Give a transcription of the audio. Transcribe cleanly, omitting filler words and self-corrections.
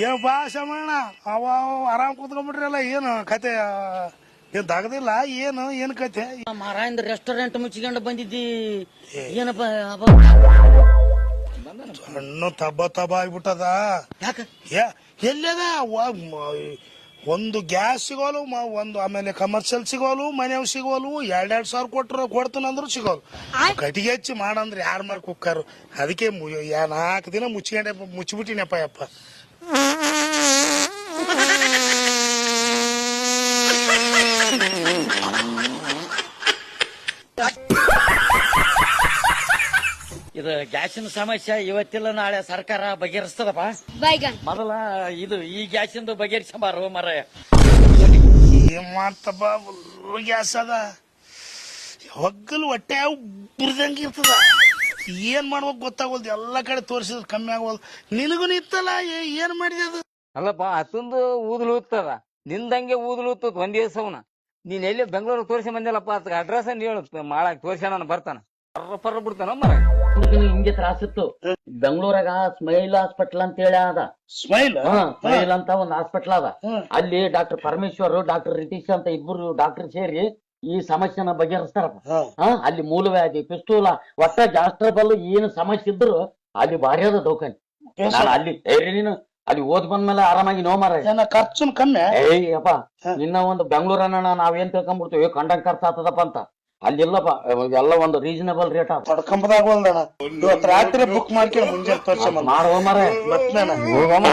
ಏನ್ ಬಾ ಶಮಣ್ಣ ಅವ ಆರಾಮ್ ಕೂತ್ಕೊಂಡ್ಬಿಟ್ರಲ್ಲ ಏನು ಕತೆ ಏನ್ ತಗದಿಲ್ಲ ಏನ್ ಕತೆ ಮಾರಾಯಿಂದ ರೆಸ್ಟೋರೆಂಟ್ ಮುಚ್ಚಿಕೊಂಡು ಬಂದಿದ್ದಿ ಏನಪ್ಪ ಹಣ್ಣು ತಬ್ಬ ಆಗ್ಬಿಟ್ಟದ ಯಾಕ ಎಲ್ಲದ ಒಂದು ಗ್ಯಾಸ್ ಸಿಗೋಲು ಒಂದು ಆಮೇಲೆ ಕಮರ್ಷಿಯಲ್ ಸಿಗೋಲು ಮನೆಯವ್ ಸಿಗೋಲು 2,000 ಕೊಡ್ತಾನಂದ್ರು ಸಿಗೋಲು ಕಟ್ಟಿಗೆ ಹಚ್ಚಿ ಮಾಡಂದ್ರೆ ಯಾರ ಮಾರ್ ಕುಕ್ಕರು ಅದಕ್ಕೆ 4 ದಿನ ಮುಚ್ಚಿಬಿಟ್ಟಿನಪ್ಪ ಯಪ್ಪ ಇದು ಗ್ಯಾಸಿನ ಸಮಸ್ಯೆ ಇವತ್ತಿಲ್ಲ ನಾಳೆ ಸರ್ಕಾರ ಬಗೆಹರಿಸ್ತದಪ್ಪ ಮೊದಲ ಇದು ಈ ಗ್ಯಾಸಿಂದು ಬಗೆಹರಿಸಬಾರು ಮರ ಏನ್ ಮಾಡ್ತಪ್ಪ ಗ್ಯಾಸ್ ಅದ ಹೊಗ್ಗಲು ಹೊಟ್ಟೆ ಬುರ್ದಂಗ ಇರ್ತದ ಏನ್ ಮಾಡ್ಬೇಕು ಗೊತ್ತಾಗೋಲ್ದು ಎಲ್ಲಾ ಕಡೆ ತೋರಿಸಿದ್ರೆ ಕಮ್ಮಿ ಆಗೋಲ್ದು ನಿನಗೂ ನಿತ್ತಲ್ಲ ಏನ್ ಮಾಡಿದೆ ಅದು ಅಲ್ಲಪ್ಪ ಅತ್ತೊಂದು ಊದಲು ಊದ್ತದ ನಿಂದಂಗೆ ಊದಲು ಊದ್ತದ ಒಂದ್ ದಿವಸವನ ನೀನ್ ಎಲ್ಲಿ ಬೆಂಗಳೂರು ತೋರಿಸಿ ಬಂದಿಲ್ಲಪ್ಪ ಅದ್ ಅಡ್ರೆಸ್ ಹೇಳು ಮಾಡಕ್ ತೋರ್ಸ್ಯಾನ ಬರ್ತಾನ ಪರ್ರ ಬಿಡ್ತಾನ ಮರ ಹಿಂಗೆ ತ್ರಾಸಿತ್ತು ಬೆಂಗಳೂರಾಗ ಸ್ಮೈಲ್ ಹಾಸ್ಪಿಟಲ್ ಅಂತ ಹೇಳಿ ಅದ ಸ್ಮೈಲ್ ಸ್ಮೈಲ್ ಅಂತ ಒಂದ್ ಹಾಸ್ಪಿಟಲ್ ಅದ ಅಲ್ಲಿ ಡಾಕ್ಟರ್ ಪರಮೇಶ್ವರ್ ಡಾಕ್ಟರ್ ರಿತೀಶ್ ಅಂತ ಇಬ್ಬರು ಡಾಕ್ಟರ್ ಸೇರಿ ಈ ಸಮಸ್ಯೆನ ಬಗೆಹರಿಸ್ತಾರಪ್ಪ ಅಲ್ಲಿ ಮೂಲವ್ಯಾಧಿ ಪಿಸ್ತೂಲ ಒಟ್ಟ ಜಾಸ್ಟ್ರಬಲ್ ಏನು ಸಮಸ್ಯೆ ಇದ್ರು ಅಲ್ಲಿ ಭಾರಿ ಅದ ದೌಖಾನಿ ಅಲ್ಲಿ ನೀನು ಅಲ್ಲಿ ಓದ್ ಬಂದ್ಮೇಲೆ ಆರಾಮಾಗಿ ನೋ ಮಾರ ಖರ್ಚು ಕಮ್ಮಿ ಏಯಪ್ಪ ಇನ್ನ ಒಂದು ಬೆಂಗಳೂರನ್ನ ನಾವೇನ್ ತಿಳ್ಕೊಂಡ್ಬಿಡ್ತೀವಿ ಕಂಡಂಗ್ ಖರ್ಚು ಆಗ್ತದಪ್ಪ ಅಂತ ಅಲ್ಲಿಲ್ಲಪ್ಪ ಎಲ್ಲ ಒಂದು ರೀಸನಬಲ್ ರೇಟ್ ತಡ್ಕೊಂಬದಾಗೋಲ್ದಣ ಇವತ್ತು ರಾತ್ರಿ ಬುಕ್ ಮಾಡ್ಕೊಂಡು ಮುಂಜಾನೆ ತೋರ್ಸ ಮಾಡುವ ಮಾರ ಬತ್ನ ಹೋಗಮ್ಮ